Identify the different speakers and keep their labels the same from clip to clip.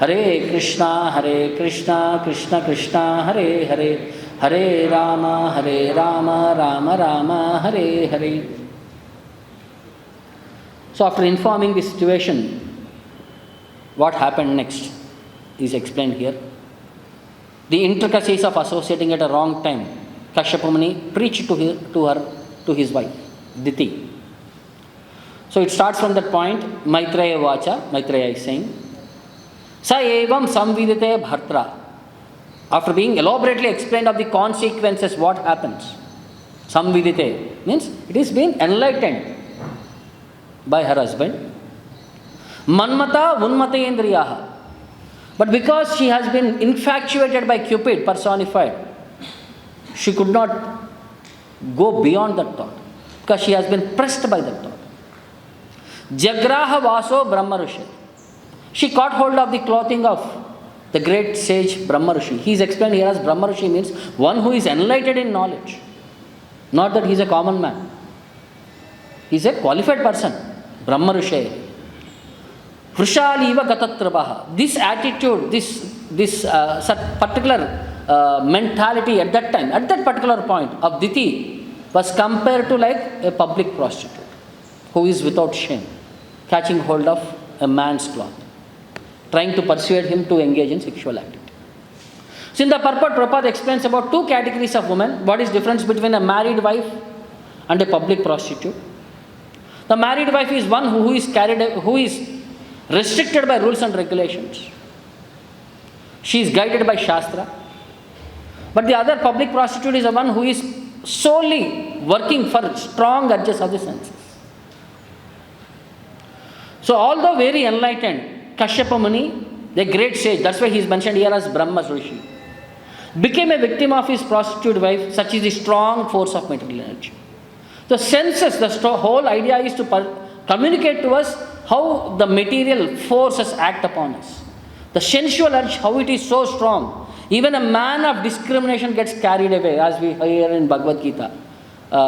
Speaker 1: Hare Krishna, Krishna Krishna, Hare Hare, Hare Rama, Rama Rama, Hare Hare. So after informing the situation, what happened next is explained here. The intricacies of associating at a wrong time, Kashyapa Muni preached to his wife, Diti. So it starts from that point, Maitreya Vacha, Maitreya is saying, Sa evam samvidite bhartra. After being elaborately explained of the consequences, what happens? Samvidite means it is being enlightened by her husband. Manmata unmatayendriyaha. But because she has been infatuated by Cupid, personified, she could not go beyond that thought because she has been pressed by that thought. Jagraha vaso Brahma Rishi. She caught hold of the clothing of the great sage Brahma Rishi. He is explained here as Brahma Rishi means one who is enlightened in knowledge. Not that he is a common man. He is a qualified person. Brahma Rishi. Vrishaliva gatatrabaha. This attitude, this particular mentality at that time, at that particular point of Diti was compared to like a public prostitute who is without shame, catching hold of a man's cloth, trying to persuade him to engage in sexual activity. So in the purport, Prabhupada explains about two categories of women. What is the difference between a married wife and a public prostitute? The married wife is one who is restricted by rules and regulations. She is guided by Shastra. But the other public prostitute is the one who is solely working for strong urges of the senses. So although very enlightened, Kashyapa Muni, the great sage, that's why he is mentioned here as Brahma Rishi, became a victim of his prostitute wife, such is the strong force of material energy. The senses, the whole idea is to communicate to us how the material forces act upon us. The sensual urge, how it is so strong. Even a man of discrimination gets carried away, as we hear in Bhagavad Gita,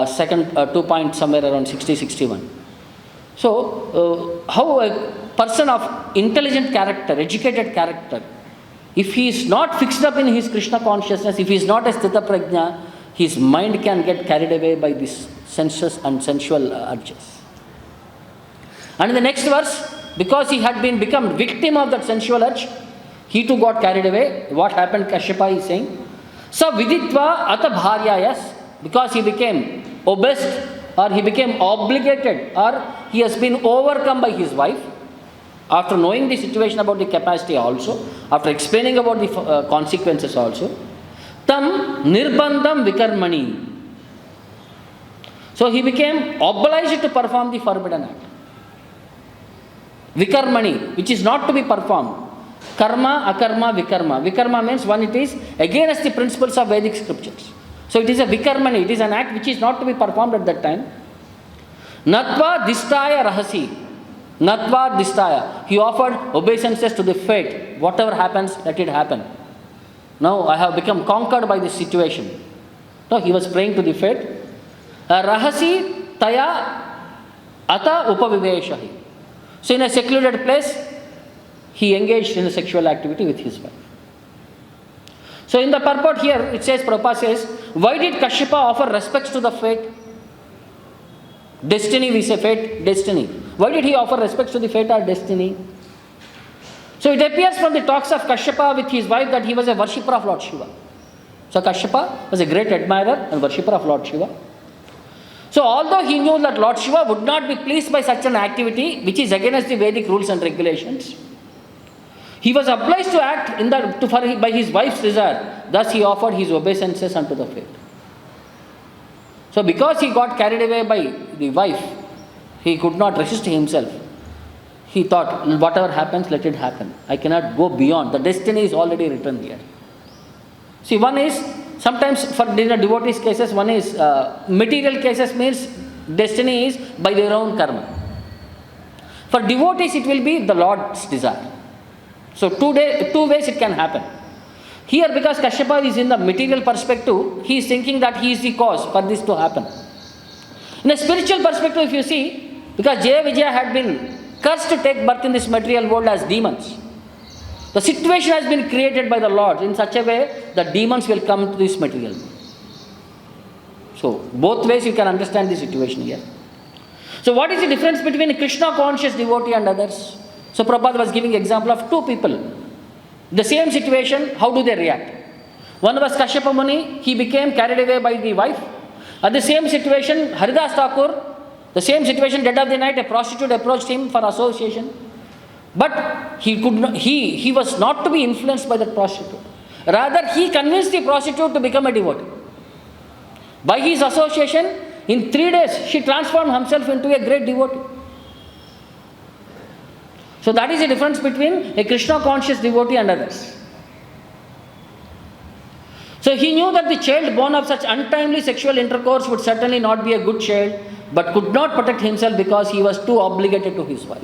Speaker 1: second 2 point somewhere around 60-61. So, how a person of intelligent character, educated character, if he is not fixed up in his Krishna consciousness, if he is not a Sthita Prajna, his mind can get carried away by these senses and sensual urges. And in the next verse, because he had become victim of that sensual urge, he too got carried away. What happened, Kashyapa is saying, Sa viditva ata bharyayas, because he became obeyed or he became obligated or he has been overcome by his wife, after knowing the situation about the capacity also, after explaining about the consequences also, tam nirbandham vikarmani. So he became obliged to perform the forbidden act. Vikarmani, which is not to be performed. Karma, akarma, vikarma. Vikarma means when it is against the principles of Vedic scriptures. So it is a vikarmani, it is an act which is not to be performed at that time. Natva distaya rahasi. Natva distaya. He offered obeisances to the fate. Whatever happens, let it happen. Now I have become conquered by this situation. So he was praying to the fate. Rahasi taya ata upaviveshahi. So in a secluded place, he engaged in a sexual activity with his wife. So in the purport here, it says, Prabhupada says, why did Kashyapa offer respects to the fate? Destiny, we say fate, destiny. Why did he offer respects to the fate or destiny? So it appears from the talks of Kashyapa with his wife that he was a worshipper of Lord Shiva. So Kashyapa was a great admirer and worshipper of Lord Shiva. So although he knew that Lord Shiva would not be pleased by such an activity, which is against the Vedic rules and regulations, he was obliged to act by his wife's desire. Thus he offered his obeisances unto the fate. So because he got carried away by the wife, he could not resist himself. He thought, whatever happens, let it happen. I cannot go beyond. The destiny is already written here. See, one is, sometimes for devotees cases, one is material cases means destiny is by their own karma. For devotees, it will be the Lord's desire. So two ways it can happen. Here, because Kashyapa is in the material perspective, he is thinking that he is the cause for this to happen. In a spiritual perspective, if you see, because Jaya Vijaya had been cursed to take birth in this material world as demons. The situation has been created by the Lord in such a way that demons will come to this material. So, both ways you can understand the situation here. So, what is the difference between a Krishna conscious devotee and others? So, Prabhupada was giving example of two people. The same situation, how do they react? One was Kashyapa Muni, he became carried away by the wife. At the same situation, Haridas Thakur, the same situation, dead of the night, a prostitute approached him for association. But he was not to be influenced by that prostitute. Rather, he convinced the prostitute to become a devotee. By his association, in 3 days, she transformed herself into a great devotee. So that is the difference between a Krishna conscious devotee and others. So he knew that the child born of such untimely sexual intercourse would certainly not be a good child, but could not protect himself because he was too obligated to his wife.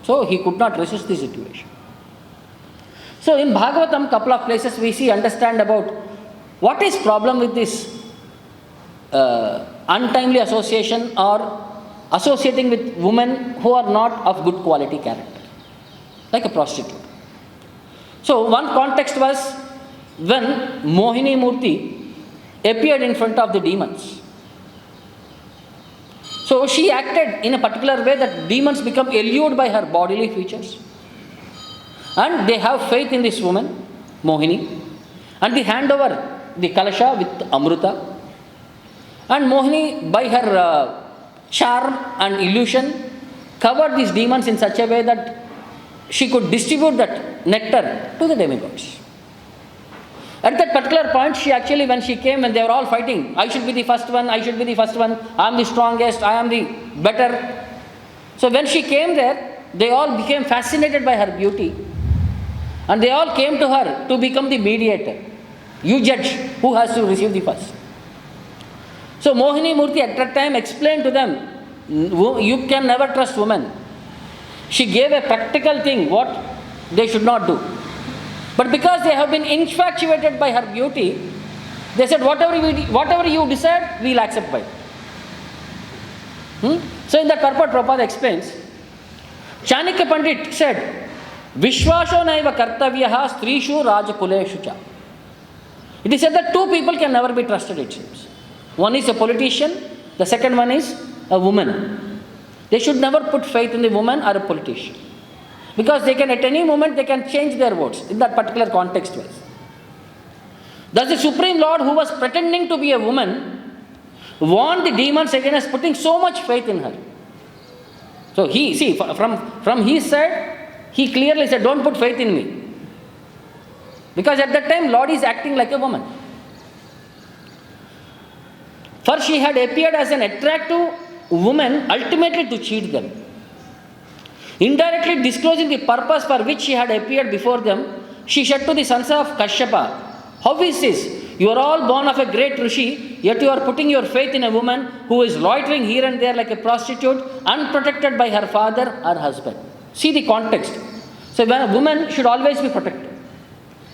Speaker 1: So he could not resist the situation. So in Bhagavatam, couple of places we see, understand about what is problem with this untimely association or associating with women who are not of good quality character, like a prostitute. So one context was when Mohini Murti appeared in front of the demons. So she acted in a particular way that demons become allured by her bodily features. And they have faith in this woman, Mohini. And they hand over the kalasha with Amruta. And Mohini, by her charm and illusion, covered these demons in such a way that she could distribute that nectar to the demigods. At that particular point, she actually, when she came and they were all fighting, I should be the first one, I should be the first one, I am the strongest, I am the better. So when she came there, they all became fascinated by her beauty. And they all came to her to become the mediator. You judge who has to receive the first. So Mohini Murti at that time explained to them, you can never trust women. She gave a practical thing, what they should not do. But because they have been infatuated by her beauty, they said, whatever you decide, we will accept by. So in that purport, Prabhupada explains, Chanakya Pandit said, Vishwasho naiva kartavyaha strishu rajakuleshu cha. It is said that two people can never be trusted, it seems. One is a politician, the second one is a woman. They should never put faith in the woman or a politician. Because they can, at any moment, they can change their votes in that particular context wise. Thus the Supreme Lord, who was pretending to be a woman, warned the demons against putting so much faith in her. So from his side, he clearly said, don't put faith in me. Because at that time, Lord is acting like a woman. For she had appeared as an attractive woman, ultimately to cheat them. Indirectly disclosing the purpose for which she had appeared before them, she said to the sons of Kashyapa, how is this? You are all born of a great Rishi, yet you are putting your faith in a woman who is loitering here and there like a prostitute, unprotected by her father or husband. See the context. So when a woman should always be protected.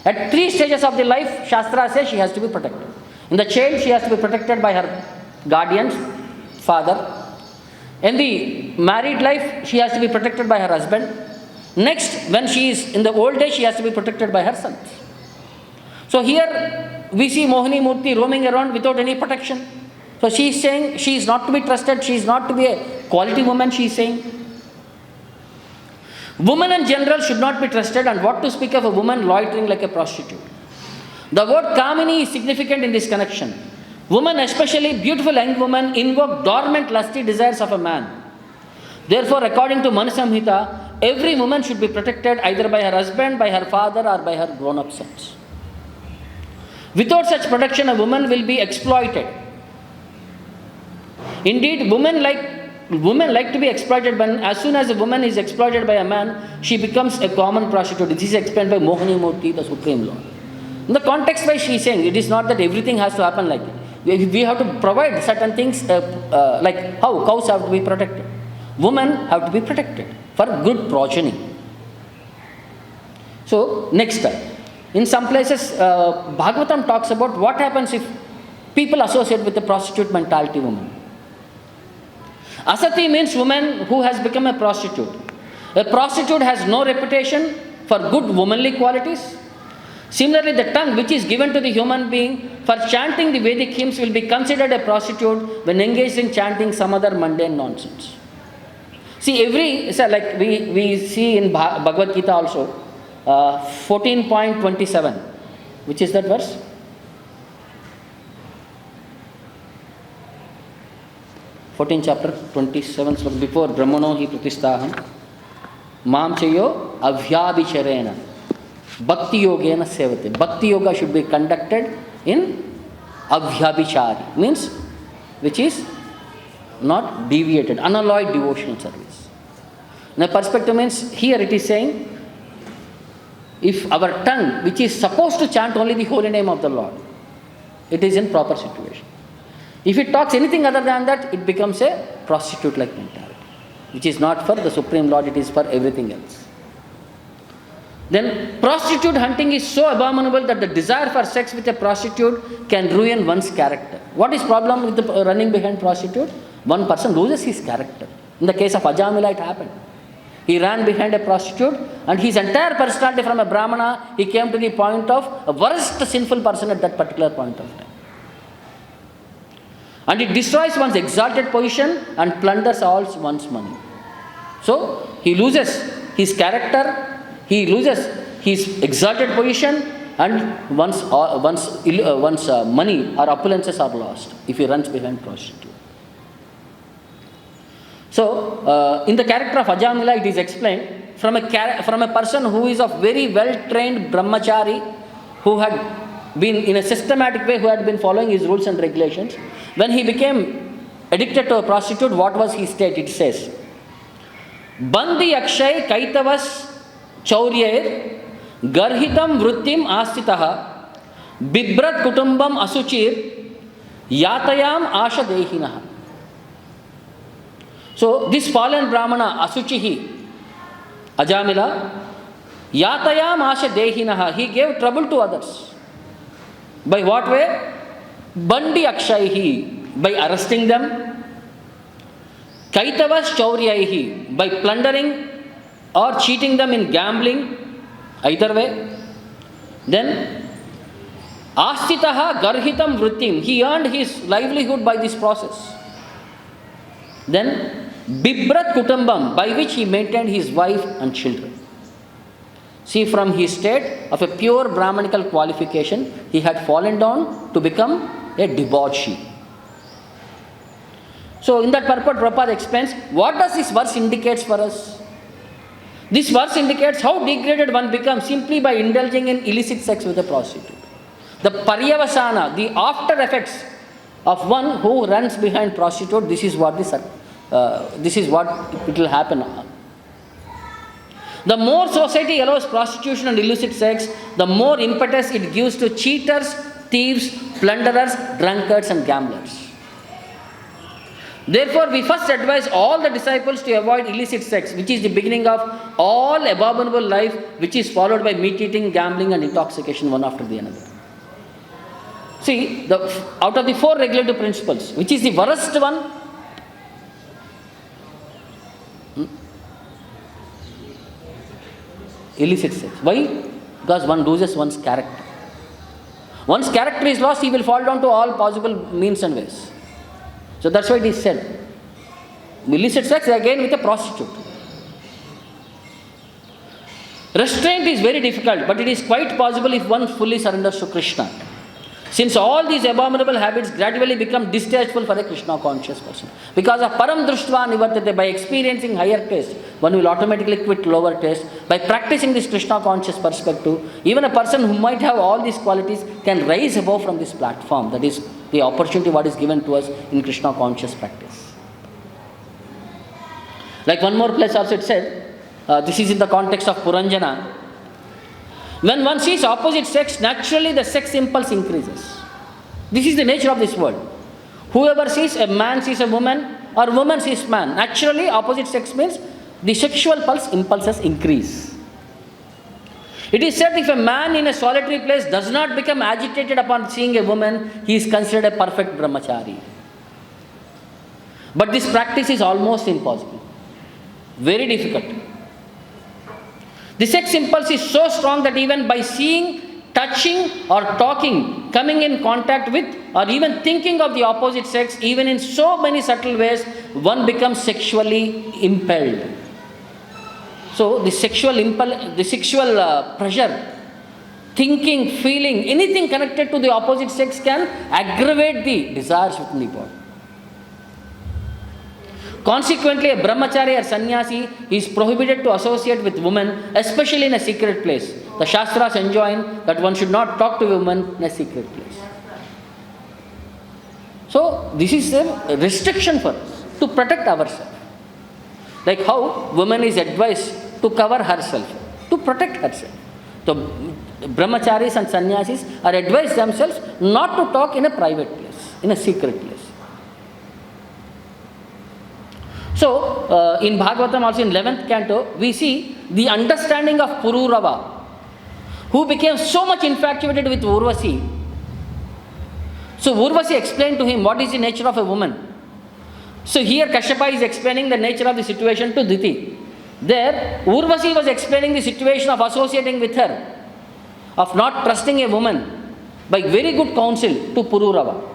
Speaker 1: At 3 stages of the life, Shastra says she has to be protected. In the child, she has to be protected by her guardians, father. In the married life, she has to be protected by her husband. Next, when she is in the old age, she has to be protected by her sons. So here, we see Mohini Murti roaming around without any protection. So she is saying she is not to be trusted, she is not to be a quality woman, she is saying. Women in general should not be trusted, and what to speak of a woman loitering like a prostitute. The word Kamini is significant in this connection. Women, especially beautiful young women, invoke dormant lusty desires of a man. Therefore, according to Manu Samhita, every woman should be protected either by her husband, by her father, or by her grown-up sons. Without such protection, a woman will be exploited. Indeed, women like to be exploited, but as soon as a woman is exploited by a man, she becomes a common prostitute. This is explained by Mohini Murti, the Supreme Lord. In the context wise, she is saying it is not that everything has to happen like that. We have to provide certain things like how cows have to be protected. Women have to be protected for good progeny. So, next, in some places, Bhagavatam talks about what happens if people associate with a prostitute mentality woman. Asati means woman who has become a prostitute. A prostitute has no reputation for good womanly qualities. Similarly, the tongue which is given to the human being for chanting the Vedic hymns will be considered a prostitute when engaged in chanting some other mundane nonsense. See, like we see in Bhagavad Gita also, 14.27, which is that verse? Chapter 27, so before Brahmano hi pratistaham, mam chayo avyabhicharena, bhakti yogena sevate. Bhakti yoga should be conducted in avyabhichari, means which is not deviated, unalloyed devotional service. Now, perspective means here it is saying, if our tongue, which is supposed to chant only the holy name of the Lord, it is in proper situation. If it talks anything other than that, it becomes a prostitute-like mentality, which is not for the Supreme Lord, it is for everything else. Then, prostitute hunting is so abominable that the desire for sex with a prostitute can ruin one's character. What is problem with the running behind prostitute? One person loses his character. In the case of Ajamila, it happened. He ran behind a prostitute and his entire personality from a brahmana, he came to the point of a worst sinful person at that particular point of time. And it destroys one's exalted position and plunders all one's money. So, he loses his character, he loses his exalted position, and one's money or opulences are lost if he runs behind prostitute. So, in the character of Ajamila, it is explained from a person who is of very well-trained brahmachari, who had been in a systematic way, who had been following his rules and regulations. When he became addicted to a prostitute, what was his state? It says, Bandi akshay kaitavas chauryer garhitam vrittim astitaha bibrat kutumbam asuchir yatayam asha dehinaha. So, this fallen brahmana, Asuchihi, Ajamila, Yatayam Asha Dehinaha, he gave trouble to others. By what way? Bandi Akshaihi, by arresting them. Kaitavas Chauryahi, by plundering or cheating them in gambling, either way. Then, Astitaha Garhitam Vrittim, he earned his livelihood by this process. Then, Bibrat Kutumbam, by which he maintained his wife and children. See, from his state of a pure Brahmanical qualification, he had fallen down to become a debauchee. So, in that purport, Prabhupada explains, what does this verse indicate for us? This verse indicates how degraded one becomes simply by indulging in illicit sex with a prostitute. The paryavasana, the after effects of one who runs behind prostitute, this is what it will happen. The more society allows prostitution and illicit sex, the more impetus it gives to cheaters, thieves, plunderers, drunkards and gamblers. Therefore, we first advise all the disciples to avoid illicit sex, which is the beginning of all abominable life, which is followed by meat-eating, gambling and intoxication one after the another. See, out of the 4 regulative principles, which is the worst one? Illicit sex. Why? Because one loses one's character. Once character is lost, he will fall down to all possible means and ways. So that's why it is said. Illicit sex again with a prostitute. Restraint is very difficult, but it is quite possible if one fully surrenders to Krishna. Since all these abominable habits gradually become distasteful for a Krishna conscious person. Because of param društva nivartate, by experiencing higher taste, one will automatically quit lower taste. By practicing this Krishna conscious perspective, even a person who might have all these qualities can rise above from this platform. That is the opportunity what is given to us in Krishna conscious practice. Like one more place also it said, this is in the context of Puranjana. When one sees opposite sex, naturally the sex impulse increases. This is the nature of this world. Whoever sees a man sees a woman, or woman sees man. Naturally, opposite sex means the sexual impulses increase. It is said if a man in a solitary place does not become agitated upon seeing a woman, he is considered a perfect brahmachari. But this practice is almost impossible. Very difficult. The sex impulse is so strong that even by seeing, touching, or talking, coming in contact with, or even thinking of the opposite sex, even in so many subtle ways, one becomes sexually impelled. So the sexual pressure, thinking, feeling, anything connected to the opposite sex can aggravate the desires within the body. Consequently, a brahmachari or sannyasi is prohibited to associate with women, especially in a secret place. The Shastras enjoin that one should not talk to a woman in a secret place. So, this is a restriction for us to protect ourselves. Like how woman is advised to cover herself, to protect herself. So, brahmacharis and sannyasis are advised themselves not to talk in a private place, in a secret place. So, in Bhagavatam also in 11th canto, we see the understanding of Pururava, who became so much infatuated with Urvasi. So, Urvasi explained to him what is the nature of a woman. So, here Kashyapa is explaining the nature of the situation to Diti. There, Urvasi was explaining the situation of associating with her, of not trusting a woman, by very good counsel to Pururava.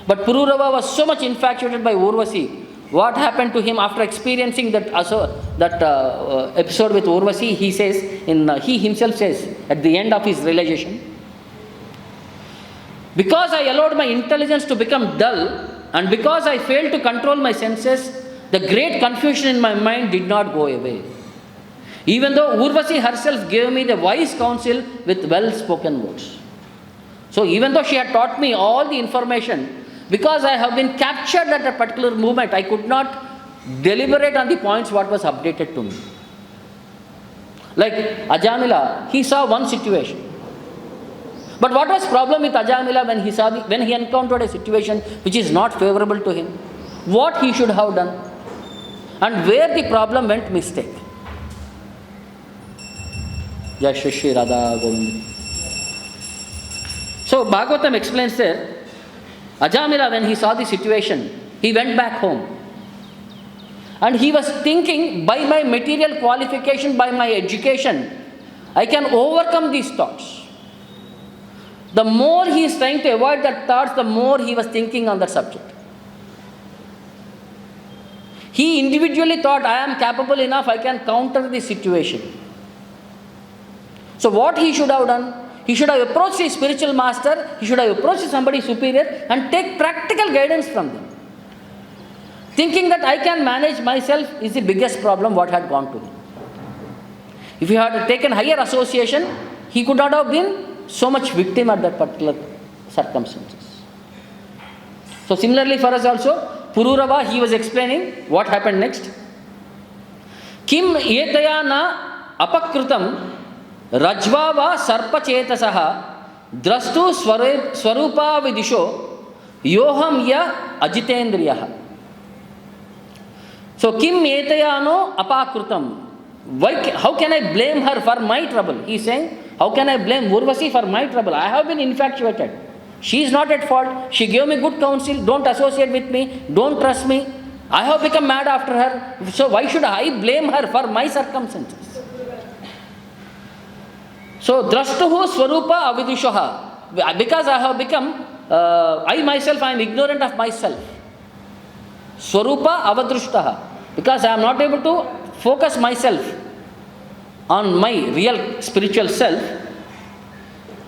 Speaker 1: But Pururava was so much infatuated by Urvasi. What happened to him after experiencing that episode with Urvasi? He himself says at the end of his realization, because I allowed my intelligence to become dull and because I failed to control my senses, the great confusion in my mind did not go away. Even though Urvasi herself gave me the wise counsel with well-spoken words. So even though she had taught me all the information, because I have been captured at a particular moment, I could not deliberate on the points what was updated to me. Like Ajamila, he saw one situation. But what was problem with Ajamila when he encountered a situation which is not favorable to him? What he should have done? And where the problem went mistake? Jai Shri Radha Govind. So Bhagavatam explains there, Ajamila, when he saw the situation, he went back home. And he was thinking, by my material qualification, by my education, I can overcome these thoughts. The more he is trying to avoid that thoughts, the more he was thinking on that subject. He individually thought, I am capable enough, I can counter this situation. So what he should have done? He should have approached his spiritual master, he should have approached somebody superior and take practical guidance from them. Thinking that I can manage myself is the biggest problem what had gone to him. If he had taken higher association, he could not have been so much victim at that particular circumstances. So similarly for us also, Pururava, he was explaining what happened next. Kim etaya na apakrutam Rajvava sarpachetasaha drastu swarupa vidisho yoham ya ajitendriyaha. So kim etayano apakrutam. How can I blame her for my trouble? He is saying, how can I blame Urvasi for my trouble? I have been infatuated. She is not at fault. She gave me good counsel. Don't associate with me. Don't trust me. I have become mad after her. So why should I blame her for my circumstances? So, drastuhu swarupa avidishaha. Because I have become, I myself, I am ignorant of myself. Swarupa avadrushtaha. Because I am not able to focus myself on my real spiritual self.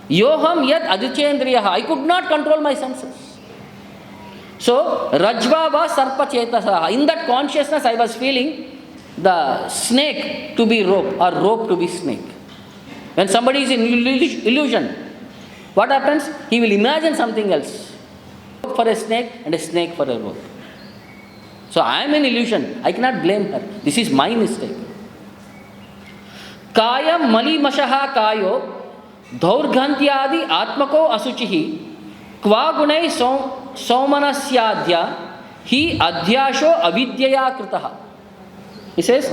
Speaker 1: Yoham yad adichendriyaha. I could not control my senses. So, rajvava sarpa chetasaha. In that consciousness, I was feeling the snake to be rope or rope to be snake. When somebody is in illusion, what happens? He will imagine something else. For a snake and a snake for a rope. So I am in illusion. I cannot blame her. This is my mistake. Kayam mali mashaha kayo dhaurghantyadi atmako asuchihi kvagunai somanasyadya hi adhyasho avidyaya kritaha. He says,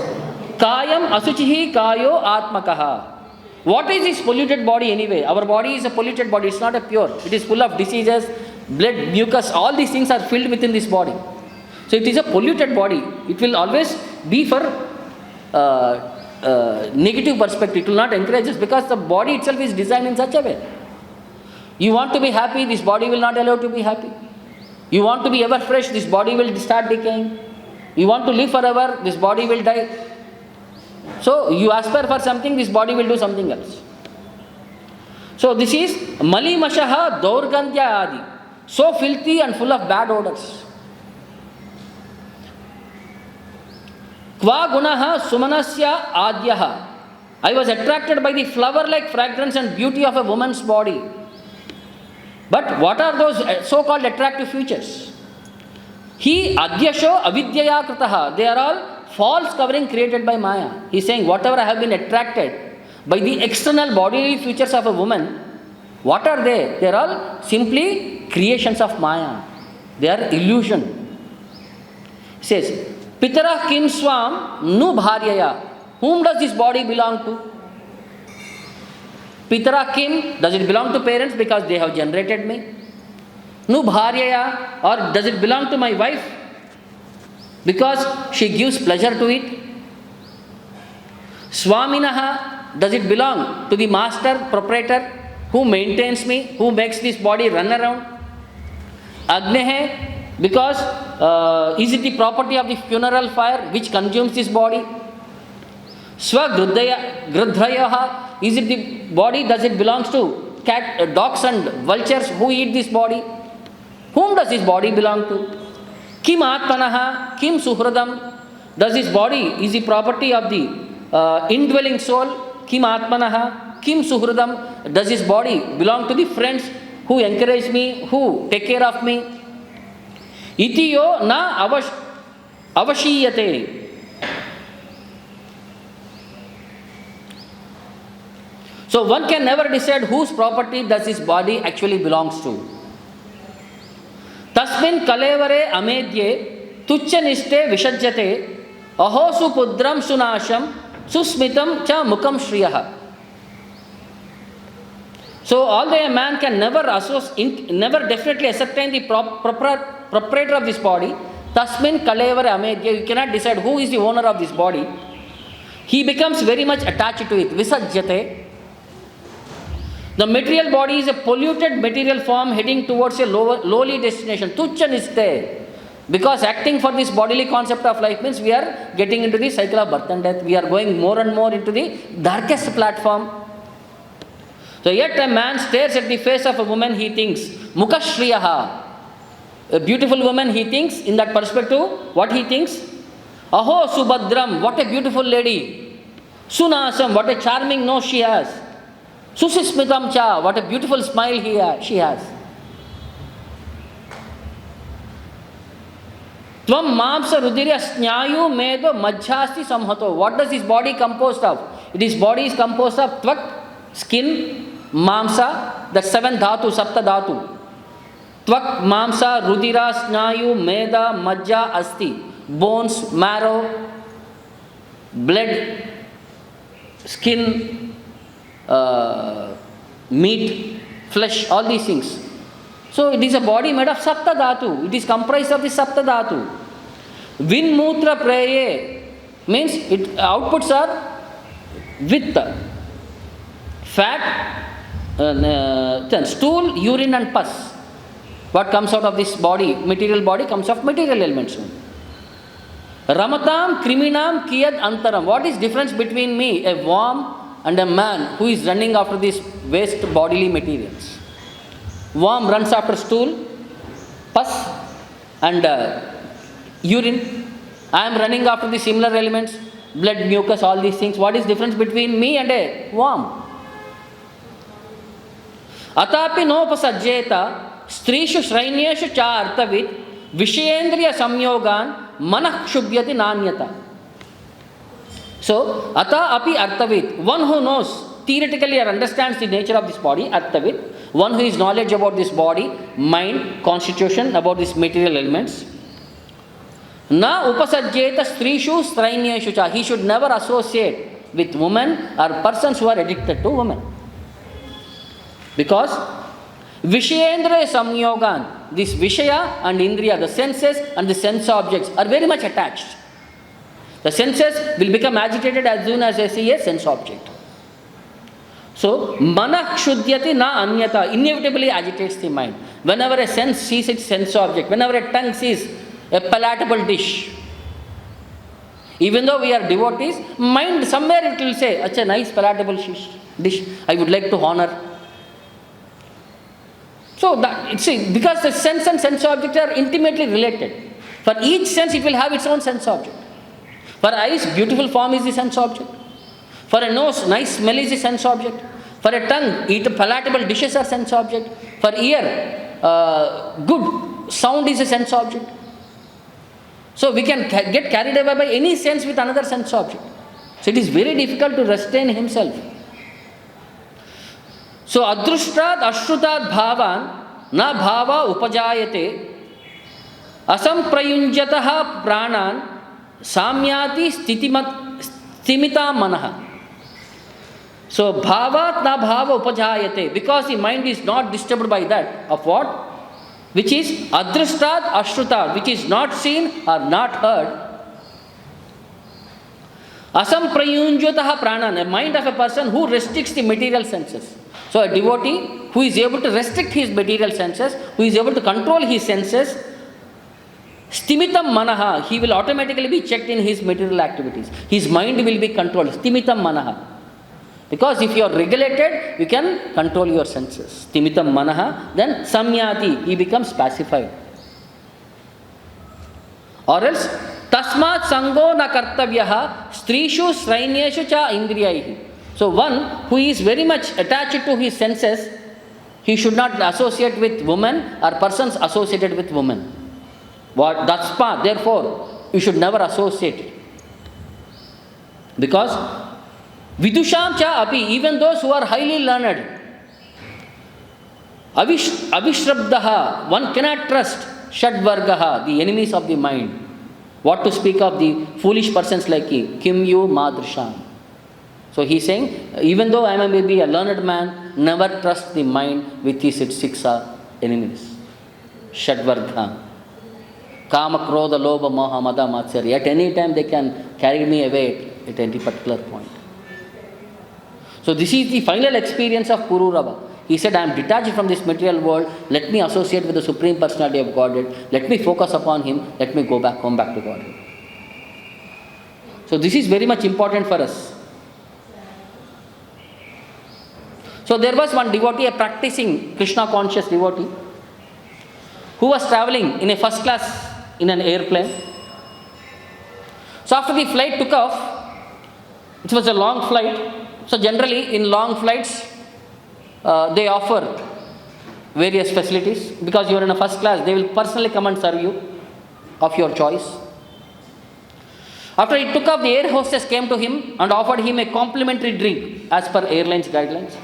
Speaker 1: Kayam asuchihi kayo atmakaha. What is this polluted body anyway? Our body is a polluted body. It's not a pure. It is full of diseases, blood, mucus. All these things are filled within this body. So it is a polluted body. It will always be for negative perspective. It will not encourage us because the body itself is designed in such a way. You want to be happy, this body will not allow you to be happy. You want to be ever fresh, this body will start decaying. You want to live forever, this body will die. So you aspire for something, this body will do something else. So this is Mali Mashaha Daurgandhya Adi. So filthy and full of bad odors. Kva gunaha sumanasya adyaha. I was attracted by the flower-like fragrance and beauty of a woman's body. But what are those so-called attractive features? He adyasho avidyaya kritaha. They are all false covering created by Maya. He is saying whatever I have been attracted by the external bodily features of a woman, what are they? They are all simply creations of Maya. They are illusion. He says, Pitara kim swam nu bharyaya. Whom does this body belong to? Pitara kim, does it belong to parents because they have generated me? Nu bharyaya, or does it belong to my wife because she gives pleasure to it? Swaminaha, does it belong to the master, proprietor who maintains me, who makes this body run around? Agnehe, because is it the property of the funeral fire which consumes this body? Grudhayaha, is it the body, does it belongs to dogs and vultures who eat this body? Whom does this body belong to? Kim atmanaha, kim suhradam, does this body is the property of the indwelling soul? Kim atmanaha, kim suhradam, does this body belong to the friends who encourage me, who take care of me? Itiyo na avashiyate. So one can never decide whose property does this body actually belongs to. Tasmin kalevare amedye tuchaniste vishajyate aho supudram sunasham susmitam cha mukam shriyaha. So although a man can never definitely ascertain the proprietor of this body, tasmin kalevare amedye, you cannot decide who is the owner of this body. He becomes very much attached to it. Visajyate. The material body is a polluted material form heading towards a lowly destination. Tuchaniste. Because acting for this bodily concept of life means we are getting into the cycle of birth and death. We are going more and more into the darkest platform. So yet a man stares at the face of a woman, he thinks, Mukashriyaha. A beautiful woman, he thinks, in that perspective, what he thinks? Aho Subhadram, what a beautiful lady. Sunasam, what a charming nose she has. Susismitam cha, what a beautiful smile she has. Tvam mamsa rudirya snyayu medo majjasti samhato. What does this body composed of? This body is composed of tvak, skin, mamsa, the seven dhatu, sapta dhatu. Tvak, mamsa, rudira, snayu, meda, majja, asti. Bones, marrow, blood, skin, meat, flesh, all these things. So it is a body made of sapta dhatu. It is comprised of the sapta dhatu. Vin mutra praye means its outputs are vitta, fat, stool, urine and pus. What comes out of this body, material body, comes of material elements. Ramatam kriminam kiyad antaram. What is difference between me, a worm, and a man who is running after these waste bodily materials? Worm runs after stool, pus and urine. I am running after the similar elements, blood, mucus, all these things. What is difference between me and a worm? Atapi nopasajjeta strishu shrainyeshu cha artavit vishayendriya samyogan manah kshubhyati nanyata. So, ata api artavit, one who knows theoretically or understands the nature of this body, artavit, one who is knowledge about this body, mind, constitution, about these material elements. Na upasajjeta strishu strainyeshu cha. He should never associate with women or persons who are addicted to women. Because Vishayendra samyogan, this Vishaya and Indriya, the senses and the sense objects are very much attached. The senses will become agitated as soon as they see a sense object. So, mana kshudyati na anyata, inevitably agitates the mind. Whenever a sense sees its sense object, whenever a tongue sees a palatable dish, even though we are devotees, mind somewhere it will say, "Acha, nice palatable dish, I would like to honor." So, because the sense and sense object are intimately related. For each sense, it will have its own sense object. For eyes, beautiful form is the sense object. For a nose, nice smell is the sense object. For a tongue, eat palatable dishes are sense object. For ear, good sound is a sense object. So we can get carried away by any sense with another sense object. So it is very difficult to restrain himself. So adrushtat ashrutat bhavan na bhava upajayate asamprayunjataha pranan samyati stimita manaha. So bhavat na bhava upajayate, because the mind is not disturbed by that. Of what? Which is adrushtat ashrutat, which is not seen or not heard. Asamprayunjataha pranan, a mind of a person who restricts the material senses. So a devotee who is able to restrict his material senses, who is able to control his senses, stimitam manaha, he will automatically be checked in his material activities. His mind will be controlled. Stimitam manaha. Because if you are regulated, you can control your senses. Stimitam manaha, then samyati, he becomes pacified. Or else, tasmat sango na kartavyaha strishu srainyeshu cha indriyaihi. So one who is very much attached to his senses, he should not associate with women or persons associated with women. What? Datspa, therefore, you should never associate. Because vidusham cha api, even those who are highly learned, avishrabdaha, one cannot trust shadvargaha, the enemies of the mind. What to speak of the foolish persons like him? Kim yu madrisham. So he is saying, even though I may be a learned man, never trust the mind with its six enemies. Shadvarga. Kama, Krodha, Lobha, Moha, Mada, Matsarya. At any time they can carry me away at any particular point. So this is the final experience of Pururava. He said, I am detached from this material world. Let me associate with the Supreme Personality of Godhead. Let me focus upon Him. Let me go back to Godhead. So this is very much important for us. So there was one devotee, a practicing Krishna conscious devotee, who was traveling in a first class in an airplane. So after the flight took off, it was a long flight. So generally in long flights, they offer various facilities. Because you are in a first class, they will personally come and serve you of your choice. After he took off, the air hostess came to him and offered him a complimentary drink as per airlines guidelines.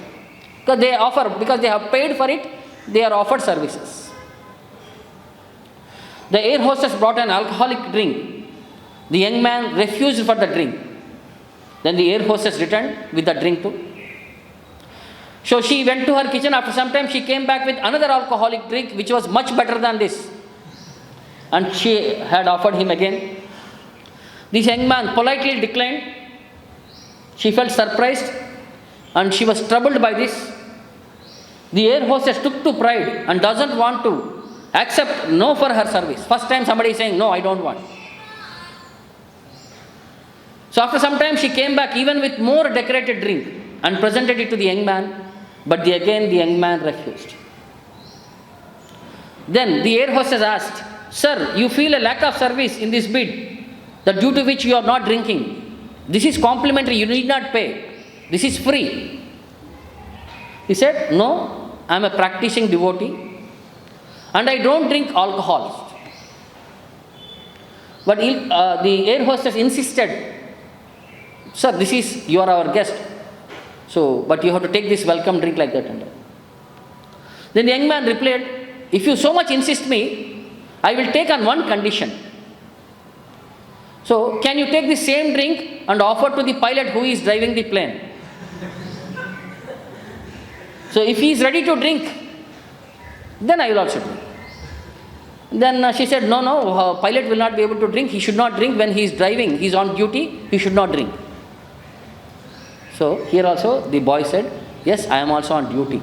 Speaker 1: Because they have paid for it, they are offered services. The air hostess brought an alcoholic drink. The young man refused for the drink. Then the air hostess returned with the drink too. So she went to her kitchen. After some time, she came back with another alcoholic drink which was much better than this. And she had offered him again. This young man politely declined. She felt surprised and she was troubled by this. The air hostess took to pride and doesn't want to accept no for her service. First time somebody is saying, no, I don't want. So after some time she came back even with more decorated drink and presented it to the young man. But again the young man refused. Then the air hostess asked, sir, you feel a lack of service in this bid, that due to which you are not drinking. This is complimentary, you need not pay. This is free. He said, no, I am a practicing devotee and I don't drink alcohol. But the air hostess insisted, sir, you are our guest. So, but you have to take this welcome drink like that. Then the young man replied, if you so much insist me, I will take on one condition. So, can you take the same drink and offer to the pilot who is driving the plane? So, if he is ready to drink, then I will also drink. Then she said, no, pilot will not be able to drink. He should not drink when he is driving. He is on duty. He should not drink. So here also the boy said, yes, I am also on duty.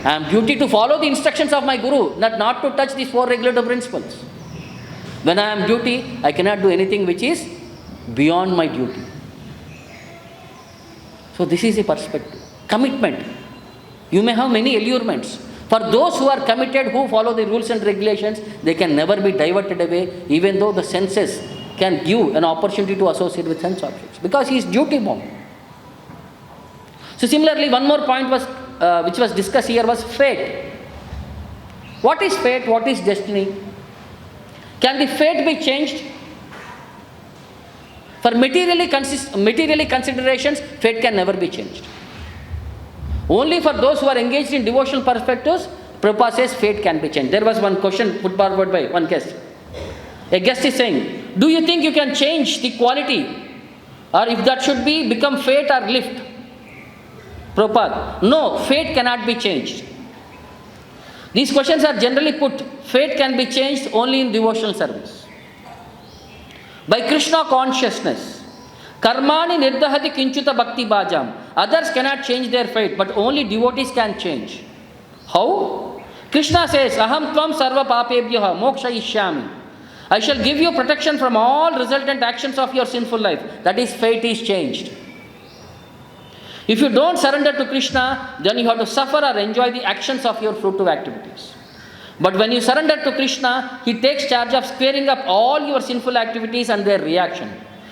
Speaker 1: I am duty to follow the instructions of my guru, not to touch these 4 regulative principles. When I am duty, I cannot do anything which is beyond my duty. So this is the perspective. Commitment. You may have many allurements. For those who are committed, who follow the rules and regulations, they can never be diverted away, even though the senses can give an opportunity to associate with sense objects, because he is duty bound. So similarly, one more point was which was discussed here was fate. What is fate? What is destiny? Can the fate be changed? For materially considerations, fate can never be changed. Only for those who are engaged in devotional perspectives, Prabhupada says fate can be changed. There was one question put forward by one guest. A guest is saying, do you think you can change the quality, or if that should be, become fate or lift? Prabhupada, no, fate cannot be changed. These questions are generally put. Fate can be changed only in devotional service. By Krishna consciousness, karmani nirdahati kinchuta bhakti bhajam. Others cannot change their fate, but only devotees can change. How? Krishna says, aham tvam sarva papebhyaha mokshayishyami. I shall give you protection from all resultant actions of your sinful life. That is, fate is changed. If you don't surrender to Krishna, then you have to suffer or enjoy the actions of your fruitive activities. But when you surrender to Krishna, He takes charge of squaring up all your sinful activities and their reaction.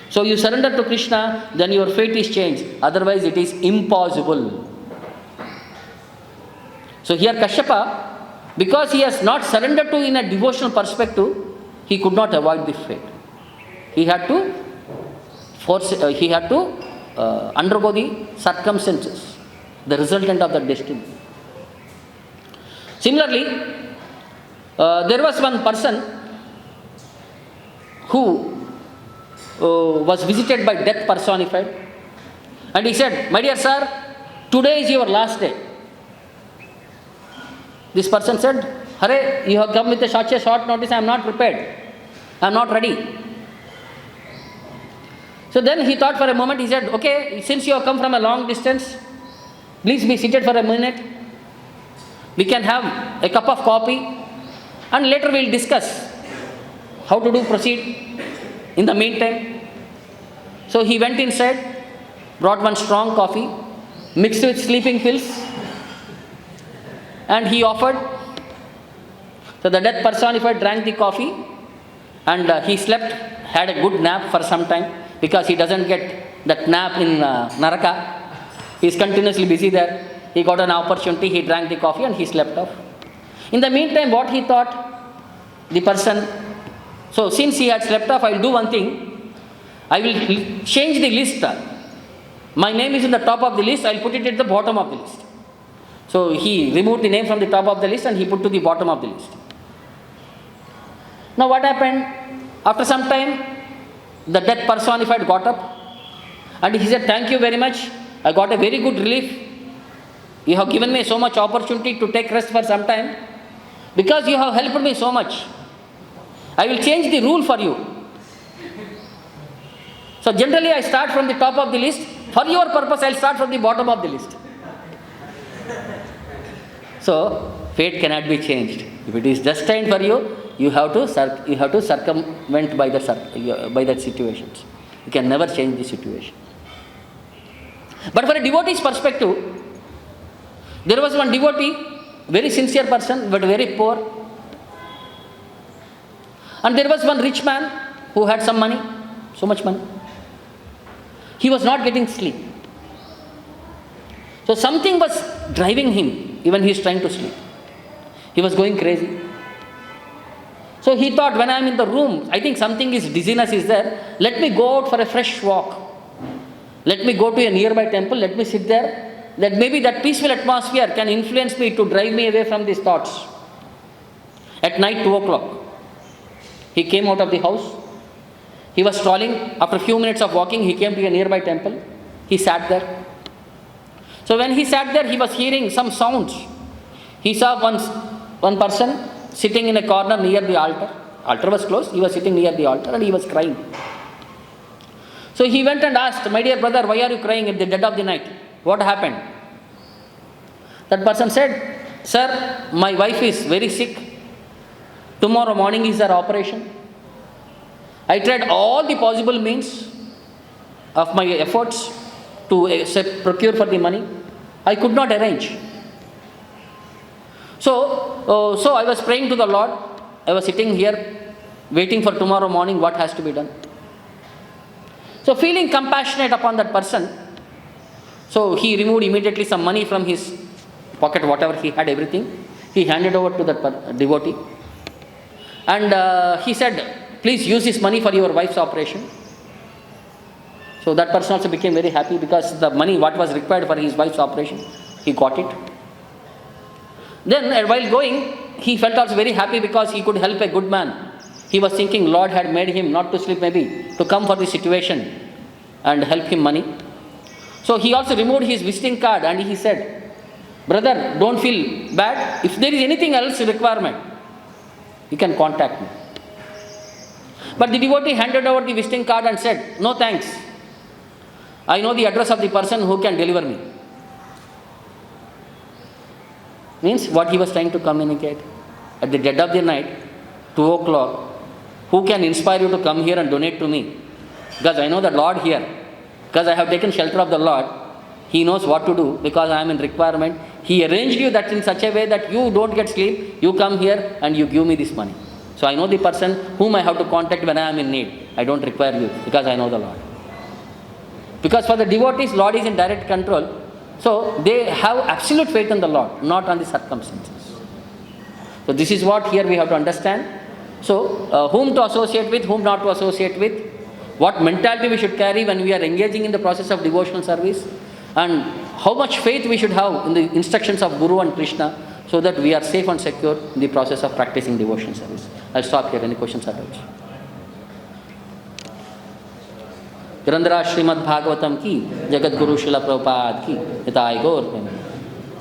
Speaker 1: So you surrender to Krishna, then your fate is changed. Otherwise it is impossible. So here Kashyapa, because he has not surrendered to in a devotional perspective, he could not avoid the fate. He had to undergo the circumstances, the resultant of the destiny. Similarly, there was one person who was visited by death personified, and he said, my dear sir, today is your last day. This person said, Hare, you have come with such a short notice, I am not prepared, I am not ready. So then he thought for a moment, he said, okay, since you have come from a long distance, please be seated for a minute. We can have a cup of coffee and later we will discuss how to proceed in the meantime. So he went inside, brought one strong coffee, mixed with sleeping pills, and he offered. So the death personified drank the coffee and he slept, had a good nap for some time, because he doesn't get that nap in Naraka. He is continuously busy there. He got an opportunity, he drank the coffee and he slept off. In the meantime, what he thought, the person, so since he had slept off, I will do one thing. I will change the list. My name is in the top of the list, I will put it at the bottom of the list. So he removed the name from the top of the list and he put to the bottom of the list. Now what happened? After some time, the death personified got up and he said, thank you very much. I got a very good relief. You have given me so much opportunity to take rest for some time. Because you have helped me so much, I will change the rule for you. So generally I start from the top of the list. For your purpose, I will start from the bottom of the list. So fate cannot be changed. If it is destined for you, you have to circumvent by that situations. You can never change the situation. But for a devotee's perspective, there was one devotee, very sincere person, but very poor. And there was one rich man who had some money, so much money. He was not getting sleep. So something was driving him, even he is trying to sleep. He was going crazy. So he thought, when I am in the room, I think something is, dizziness is there. Let me go out for a fresh walk. Let me go to a nearby temple, let me sit there. That maybe that peaceful atmosphere can influence me to drive me away from these thoughts. At night, 2 o'clock, he came out of the house. He was strolling. After a few minutes of walking, he came to a nearby temple. He sat there. So when he sat there, he was hearing some sounds. He saw one person sitting in a corner near the altar. Altar was closed, he was sitting near the altar and he was crying. So he went and asked, "My dear brother, why are you crying at the dead of the night? What happened?" That person said, "Sir, my wife is very sick. Tomorrow morning is her operation. I tried all the possible means of my efforts to procure for the money. I could not arrange. So I was praying to the Lord. I was sitting here waiting for tomorrow morning what has to be done." So feeling compassionate upon that person, so he removed immediately some money from his pocket, whatever he had, everything. He handed over to that devotee. And he said, "Please use this money for your wife's operation." So that person also became very happy because the money what was required for his wife's operation, he got it. Then while going, he felt also very happy because he could help a good man. He was thinking Lord had made him not to sleep maybe, to come for the situation and help him money. So he also removed his visiting card and he said, "Brother, don't feel bad. If there is anything else requirement, you can contact me." But the devotee handed over the visiting card and said, "No thanks. I know the address of the person who can deliver me." Means what he was trying to communicate. At the dead of the night, 2 o'clock, who can inspire you to come here and donate to me? Because I know the Lord here. Because I have taken shelter of the Lord. He knows what to do because I am in requirement. He arranged you that in such a way that you don't get sleep. You come here and you give me this money. So I know the person whom I have to contact when I am in need. I don't require you because I know the Lord. Because for the devotees, Lord is in direct control. So they have absolute faith in the Lord, not on the circumstances. So this is what here we have to understand. So whom to associate with, whom not to associate with, what mentality we should carry when we are engaging in the process of devotional service, and how much faith we should have in the instructions of Guru and Krishna, so that we are safe and secure in the process of practicing devotional service. I'll stop here. Any questions or doubts? ग्रंथराज Shrimad Bhagavatam की, जगत गुरु शिला प्रभुपाद की, हिताय गौर प्रेम।